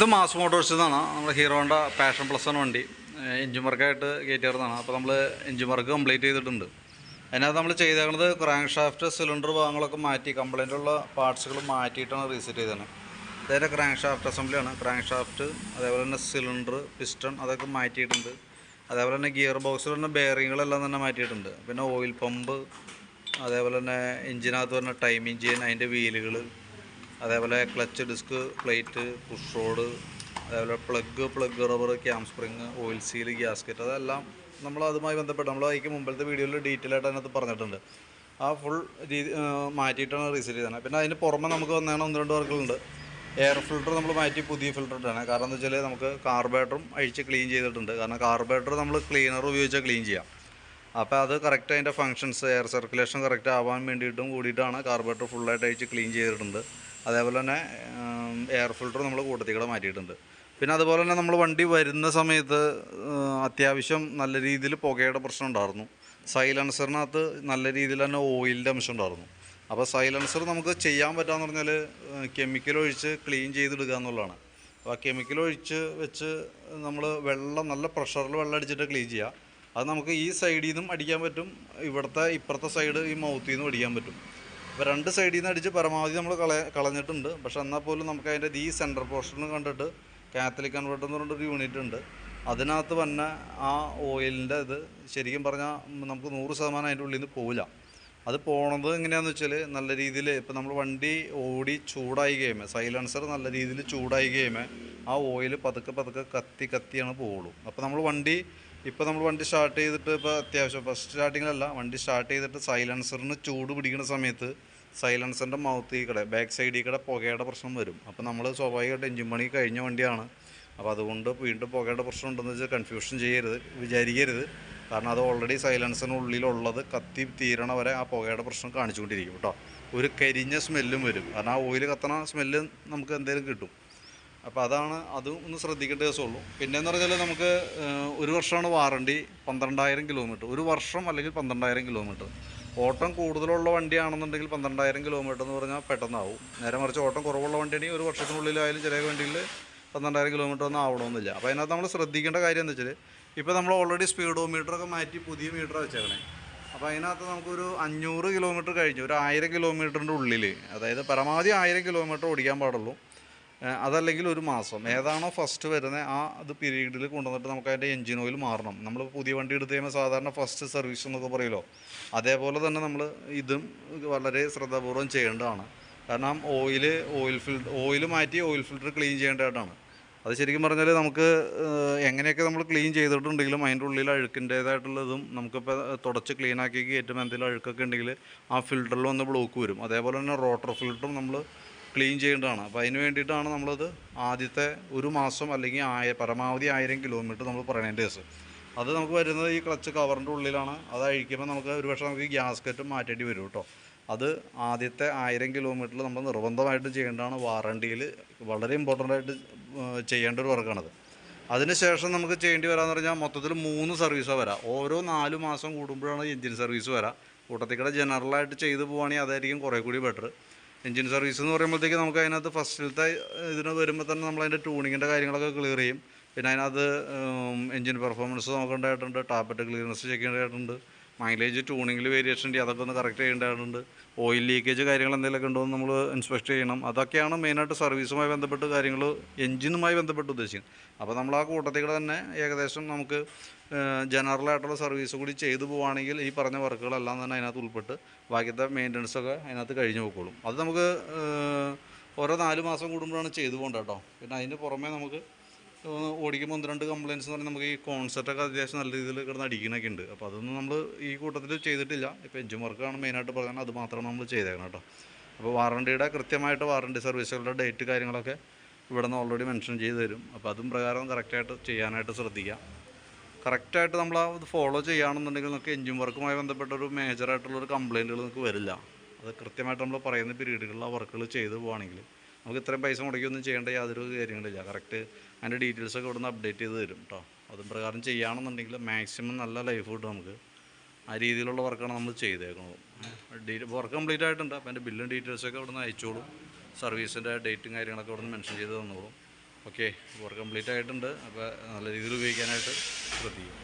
ഇത് mass Motors എന്നാണ് നമ്മൾ ഹീറോണ്ട പാഷൻ പ്ലസ് ആണ് വണ്ടി എഞ്ചിൻ വർക്കായിട്ട് കയറ്റിയിരുന്നതാണ്. അപ്പോൾ നമ്മൾ എഞ്ചിൻ വർക്ക് കംപ്ലീറ്റ് ചെയ്തിട്ടുണ്ട്. അതിനകത്ത് നമ്മൾ ചെയ്തേക്കുന്നത് ക്രാങ്ക് ഷാഫ്റ്റ് സിലിണ്ടർ ഭാഗങ്ങളൊക്കെ മാറ്റി കംപ്ലൈൻ്റ് ഉള്ള പാർട്സുകൾ മാറ്റിയിട്ടാണ് റീസെറ്റ് ചെയ്തത്. അതായത് ക്രാങ്ക് ഷാഫ്റ്റ് അസംബ്ലിയാണ്. ക്രാങ്ക് ഷാഫ്റ്റ് അതേപോലെ തന്നെ സിലിണ്ടർ പിസ്റ്റൺ അതൊക്കെ മാറ്റിയിട്ടുണ്ട്. അതേപോലെ തന്നെ ഗിയർ ബോക്സിൽ തന്നെ ബെയറിങ്ങുകളെല്ലാം തന്നെ മാറ്റിയിട്ടുണ്ട്. പിന്നെ ഓയിൽ പമ്പ്, അതേപോലെ തന്നെ എഞ്ചിനകത്ത് വരുന്ന ടൈമിംഗ് ചെയിൻ, അതിൻ്റെ വീലുകൾ, അതേപോലെ clutch disc plate, push rod, അതേപോലെ plug rubber, cam spring, oil seal, gasket, അതെല്ലാം നമ്മൾ അതുമായി ബന്ധപ്പെട്ട് നമ്മൾ അതിക്ക് മുമ്പത്തെ വീഡിയോയിൽ ഡീറ്റെയിൽ ആയിട്ട് അതിനകത്ത് പറഞ്ഞിട്ടുണ്ട്. ആ ഫുൾ രീതി മാറ്റിയിട്ടാണ് റീസെറ്റ് ചെയ്തത്. പിന്നെ അതിന് പുറമെ നമുക്ക് വന്നതാണ് 1-2 വർക്കുകളുണ്ട്. എയർ ഫിൽറ്റർ നമ്മൾ മാറ്റി പുതിയ ഫിൽറ്റർ ഇട്ടാണ്. കാരണം എന്താ വെച്ചാൽ നമുക്ക് കാർബറേറ്ററും അഴിച്ച് ക്ലീൻ ചെയ്തിട്ടുണ്ട്. കാരണം കാർബറേറ്റർ നമ്മൾ ക്ലീനർ ഉപയോഗിച്ചാൽ ക്ലീൻ ചെയ്യാം. അപ്പോൾ അത് കറക്റ്റ് അതിൻ്റെ ഫങ്ഷൻസ് എയർ സർക്കുലേഷൻ കറക്റ്റ് ആവാൻ വേണ്ടിയിട്ടും കൂടിയിട്ടാണ് കാർബറേറ്റർ ഫുള്ളായിട്ട് അഴിച്ച് ക്ലീൻ ചെയ്തിട്ടുണ്ട്. അതേപോലെ തന്നെ എയർ ഫിൽറ്റർ നമ്മൾ കൂട്ടത്തിക്കൂടെ മാറ്റിയിട്ടുണ്ട്. പിന്നെ അതുപോലെ തന്നെ നമ്മൾ വണ്ടി വരുന്ന സമയത്ത് അത്യാവശ്യം നല്ല രീതിയിൽ പുകയുടെ പ്രശ്നം ഉണ്ടായിരുന്നു. സൈലൻസറിനകത്ത് നല്ല രീതിയിൽ തന്നെ ഓയിലിൻ്റെ അംശം ഉണ്ടായിരുന്നു. അപ്പോൾ സൈലൻസർ നമുക്ക് ചെയ്യാൻ പറ്റാമെന്ന് പറഞ്ഞാൽ കെമിക്കൽ ഒഴിച്ച് ക്ലീൻ ചെയ്തെടുക്കുക എന്നുള്ളതാണ്. അപ്പോൾ ആ കെമിക്കൽ ഒഴിച്ച് വെച്ച് നമ്മൾ നല്ല പ്രഷറിൽ വെള്ളം അടിച്ചിട്ട് ക്ലീൻ ചെയ്യുക. അത് നമുക്ക് ഈ സൈഡിൽ നിന്നും അടിക്കാൻ പറ്റും, ഇപ്പുറത്തെ സൈഡ് ഈ മൗത്തിൽ നിന്നും അടിക്കാൻ പറ്റും. അപ്പോൾ 2 സൈഡിൽ നിന്ന് അടിച്ച് പരമാവധി നമ്മൾ കളഞ്ഞിട്ടുണ്ട്. പക്ഷെ എന്നാൽ പോലും നമുക്ക് അതിൻ്റെ ഈ സെൻറ്റർ പോർഷനിൽ കണ്ടിട്ട് കാത്തലിക് കൺവെർട്ടർ എന്ന് പറഞ്ഞിട്ടൊരു യൂണിറ്റ് ഉണ്ട്. അതിനകത്ത് വന്ന ആ ഓയിലിൻ്റെ ഇത് ശരിക്കും പറഞ്ഞാൽ നമുക്ക് 100% അതിൻ്റെ ഉള്ളിൽ നിന്ന് പോവില്ല. അത് പോണത് എങ്ങനെയാണെന്ന് വെച്ചാൽ നല്ല രീതിയിൽ ഇപ്പോൾ നമ്മൾ വണ്ടി ഓടി ചൂടായി കഴിയുമ്പോൾ സൈലൻസർ നല്ല രീതിയിൽ ചൂടായി കഴിയുമ്പോൾ ആ ഓയിൽ പതുക്കെ കത്തിയാണ് പോവുള്ളൂ. അപ്പോൾ നമ്മൾ വണ്ടി സ്റ്റാർട്ട് ചെയ്തിട്ട് ഇപ്പോൾ അത്യാവശ്യം ഫസ്റ്റ് സ്റ്റാർട്ടിങ്ങിലല്ല, വണ്ടി സ്റ്റാർട്ട് ചെയ്തിട്ട് സൈലൻസറിന് ചൂട് പിടിക്കുന്ന സമയത്ത് സൈലൻസറിൻ്റെ മൗത്തിൽ ബാക്ക് സൈഡിൽ പുകയുടെ പ്രശ്നം വരും. അപ്പോൾ നമ്മൾ സ്വാഭാവികമായിട്ട് എഞ്ചിൻ പണി കഴിഞ്ഞ വണ്ടിയാണ്. അപ്പോൾ അതുകൊണ്ട് വീണ്ടും പുകയുടെ പ്രശ്നം ഉണ്ടെന്ന് വെച്ചാൽ കൺഫ്യൂഷൻ വിചാരിക്കരുത്. കാരണം അത് ഓൾറെഡി സൈലൻസറിനുള്ളിലുള്ളത് കത്തി തീരണ വരെ ആ പുകയുടെ പ്രശ്നം കാണിച്ചുകൊണ്ടിരിക്കും കേട്ടോ. ഒരു കരിഞ്ഞ സ്മെല്ലും വരും. കാരണം ആ ഓയിൽ കത്തണ സ്മെല്ല് നമുക്ക് എന്തെങ്കിലും കിട്ടും. അപ്പോൾ അതും ഒന്ന് ശ്രദ്ധിക്കേണ്ട ദിവസമുള്ളൂ. പിന്നെയെന്ന് പറഞ്ഞാൽ നമുക്ക് 1 വർഷമാണ് വാറണ്ടി, 12,000 കിലോമീറ്റർ. 1 വർഷം അല്ലെങ്കിൽ 12,000 കിലോമീറ്റർ. ഓട്ടം കൂടുതലുള്ള വണ്ടിയാണെന്നുണ്ടെങ്കിൽ 12,000 കിലോമീറ്റർ എന്ന് പറഞ്ഞാൽ പെട്ടെന്നാവും. നേരെ മറിച്ച് ഓട്ടം കുറവുള്ള വണ്ടിയാണെങ്കിൽ 1 വർഷത്തിനുള്ളിലായാലും ചില വണ്ടിയിൽ 12,000 കിലോമീറ്റർ ഒന്നും ആവണമെന്നില്ല. അപ്പോൾ അതിനകത്ത് നമ്മൾ ശ്രദ്ധിക്കേണ്ട കാര്യം എന്താ വെച്ചാൽ ഇപ്പോൾ നമ്മൾ ഓൾറെഡി സ്പീഡോമീറ്ററൊക്കെ മാറ്റി പുതിയ മീറ്റർ വെച്ചേക്കണേ. അപ്പോൾ അതിനകത്ത് നമുക്കൊരു 500 കിലോമീറ്റർ കഴിഞ്ഞ് ഒരു 1000 കിലോമീറ്ററിൻ്റെ ഉള്ളിൽ, അതായത് പരമാവധി 1000 കിലോമീറ്റർ ഓടിക്കാൻ പാടുള്ളൂ. അതല്ലെങ്കിൽ 1 മാസം ഏതാണോ ഫസ്റ്റ് വരുന്നത് അത് പീരീഡിൽ കൊണ്ടുവന്നിട്ട് നമുക്ക് അതിൻ്റെ എഞ്ചിൻ ഓയിൽ മാറണം. നമ്മൾ പുതിയ വണ്ടി എടുത്ത് കഴിയുമ്പോൾ സാധാരണ ഫസ്റ്റ് സർവീസ് എന്നൊക്കെ പറയുമല്ലോ, അതേപോലെ തന്നെ നമ്മൾ ഇതും വളരെ ശ്രദ്ധാപൂർവ്വം ചെയ്യേണ്ടതാണ്. കാരണം ഓയിൽ മാറ്റി ഓയിൽ ഫിൽറ്റർ ക്ലീൻ ചെയ്യേണ്ടതായിട്ടാണ്. അത് ശരിക്കും പറഞ്ഞാൽ നമുക്ക് എങ്ങനെയൊക്കെ നമ്മൾ ക്ലീൻ ചെയ്തിട്ടുണ്ടെങ്കിലും അതിൻ്റെ ഉള്ളിൽ അഴുക്കിൻ്റേതായിട്ടുള്ളതും നമുക്കിപ്പോൾ തുടച്ച് ക്ലീനാക്കി കയറ്റുമ്പോൾ എന്തെങ്കിലും അഴുക്കൊക്കെ ഉണ്ടെങ്കിൽ ആ ഫിൽറ്ററിൽ വന്ന് ബ്ലോക്ക് വരും. അതേപോലെ തന്നെ റോട്ടർ ഫിൽറ്ററും നമ്മൾ ക്ലീൻ ചെയ്യേണ്ടതാണ്. അപ്പോൾ അതിന് വേണ്ടിയിട്ടാണ് നമ്മളത് ആദ്യത്തെ 1 മാസം അല്ലെങ്കിൽ പരമാവധി 1000 കിലോമീറ്റർ നമ്മൾ പറയേണ്ട കേസ്. അത് നമുക്ക് വരുന്നത് ഈ ക്ലച്ച് കവറിൻ്റെ ഉള്ളിലാണ്. അത് അഴിക്കുമ്പോൾ നമുക്ക് ഒരുപക്ഷെ നമുക്ക് ഗ്യാസ്കറ്റും മാറ്റേണ്ടി വരും കേട്ടോ. അത് ആദ്യത്തെ 1000 കിലോമീറ്ററിൽ നമ്മൾ നിർബന്ധമായിട്ട് ചെയ്യേണ്ടതാണ്. വാറണ്ടിയിൽ വളരെ ഇമ്പോർട്ടൻ്റ് ആയിട്ട് ചെയ്യേണ്ട ഒരു വർക്കാണത്. അതിനുശേഷം നമുക്ക് ചെയ്യേണ്ടി വരാമെന്ന് പറഞ്ഞാൽ മൊത്തത്തിൽ 3 സർവീസാണ് വരാം. ഓരോ 4 മാസം കൂടുമ്പോഴാണ് എഞ്ചിൻ സർവീസ് വരാം. കൂട്ടത്തിക്കടെ ജനറലായിട്ട് ചെയ്തു പോവുകയാണെങ്കിൽ അതായിരിക്കും കുറേ കൂടി ബെറ്റർ. എഞ്ചിൻ സർവീസ് എന്ന് പറയുമ്പോഴത്തേക്ക് നമുക്ക് അതിനകത്ത് ഫസ്റ്റിലത്തെ ഇതിന് വരുമ്പോൾ തന്നെ നമ്മളതിൻ്റെ ട്യൂണിങ്ങിൻ്റെ കാര്യങ്ങളൊക്കെ ക്ലിയർ ചെയ്യും. പിന്നെ അതിനകത്ത് എഞ്ചിൻ പെർഫോമൻസ് നോക്കേണ്ടതായിട്ടുണ്ട്, ടാപ്പറ്റ് ക്ലിയറൻസ് ചെക്ക് ചെയ്യേണ്ടതായിട്ടുണ്ട്, മൈലേജ് ട്യൂണിങ്ങിൽ വേരിയേഷൻ ഉണ്ട്, അതൊക്കെ ഒന്ന് കറക്റ്റ് ചെയ്യേണ്ടതായിട്ടുണ്ട്, ഓയിൽ ലീക്കേജ് കാര്യങ്ങൾ എന്തെങ്കിലുമൊക്കെ ഉണ്ടോ എന്ന് നമ്മൾ ഇൻസ്പെക്ട് ചെയ്യണം. അതൊക്കെയാണ് മെയിനായിട്ട് സർവീസുമായി ബന്ധപ്പെട്ട് കാര്യങ്ങൾ, എഞ്ചിനുമായി ബന്ധപ്പെട്ട് ഉദ്ദേശിക്കുന്നത്. അപ്പോൾ നമ്മൾ ആ കൂട്ടത്തിൽ തന്നെ ഏകദേശം നമുക്ക് ജനറലായിട്ടുള്ള സർവീസ് കൂടി ചെയ്തു പോവുകയാണെങ്കിൽ ഈ പറഞ്ഞ വർക്കുകളെല്ലാം തന്നെ അതിനകത്ത് ഉൾപ്പെട്ട് ബാക്കിയത്തെ മെയിൻ്റനൻസൊക്കെ അതിനകത്ത് കഴിഞ്ഞ് പോയിക്കോളും. അത് നമുക്ക് ഓരോ 4 മാസം കൂടുമ്പോഴാണ് ചെയ്തു പോകേണ്ടത് കേട്ടോ. പിന്നെ അതിന് പുറമേ നമുക്ക് ഓടിക്കുമ്പോൾ 1-2 കംപ്ലയിൻറ്റ്സ് എന്ന് പറഞ്ഞാൽ നമുക്ക് ഈ കോൺസെപ്റ്റൊക്കെ അത്യാവശ്യം നല്ല രീതിയിൽ കിടന്ന് അടിക്കണൊക്കെ ഉണ്ട്. അപ്പോൾ അതൊന്നും നമ്മൾ ഈ കൂട്ടത്തിൽ ചെയ്തിട്ടില്ല. ഇപ്പോൾ എഞ്ചിൻ വർക്കാണ് മെയിനായിട്ട് പറഞ്ഞാൽ അത് മാത്രമാണ് നമ്മൾ ചെയ്തേക്കണം കേട്ടോ. അപ്പോൾ വാറണ്ടിയുടെ കൃത്യമായിട്ട് വാറണ്ടി സർവീസുകളുടെ ഡേറ്റ് കാര്യങ്ങളൊക്കെ ഇവിടെ നിന്ന് ഓൾറെഡി മെൻഷൻ ചെയ്ത് തരും. അപ്പോൾ അതും പ്രകാരം കറക്റ്റായിട്ട് ചെയ്യാനായിട്ട് ശ്രദ്ധിക്കുക. കറക്റ്റായിട്ട് നമ്മൾ അത് ഫോളോ ചെയ്യുകയാണെന്നുണ്ടെങ്കിൽ നമുക്ക് എഞ്ചിൻ വർക്കുമായി ബന്ധപ്പെട്ടൊരു മേജറായിട്ടുള്ളൊരു കംപ്ലയിൻറ്റുകൾ നമുക്ക് വരില്ല. അത് കൃത്യമായിട്ട് നമ്മൾ പറയുന്ന പീരീഡുകളിൽ ആ വർക്കുകൾ ചെയ്ത് പോവുകയാണെങ്കിൽ നമുക്ക് ഇത്രയും പൈസ മുടക്കിയൊന്നും ചെയ്യേണ്ട യാതൊരു കാര്യങ്ങളില്ല. കറക്റ്റ് അതിൻ്റെ ഡീറ്റെയിൽസൊക്കെ ഇവിടെ നിന്ന് അപ്ഡേറ്റ് ചെയ്ത് തരും കേട്ടോ. അതും പ്രകാരം ചെയ്യുകയാണെന്നുണ്ടെങ്കിൽ മാക്സിമം നല്ല ലൈഫ് കിട്ടും നമുക്ക്. ആ രീതിയിലുള്ള വർക്കാണ് നമ്മൾ ചെയ്തേക്കുന്നത്. വർക്ക് കംപ്ലീറ്റ് ആയിട്ടുണ്ട്. അപ്പോൾ അതിൻ്റെ ബില്ലും ഡീറ്റെയിൽസൊക്കെ ഇവിടെ നിന്ന് അയച്ചോളും. സർവീസിൻ്റെ ഡേറ്റും കാര്യങ്ങളൊക്കെ ഇവിടെ നിന്ന് മെൻഷൻ ചെയ്ത് തന്നോളും. ഓക്കെ, വർക്ക് കംപ്ലീറ്റ് ആയിട്ടുണ്ട്. അപ്പോൾ നല്ല രീതിയിൽ ഉപയോഗിക്കാനായിട്ട് ശ്രദ്ധിക്കും.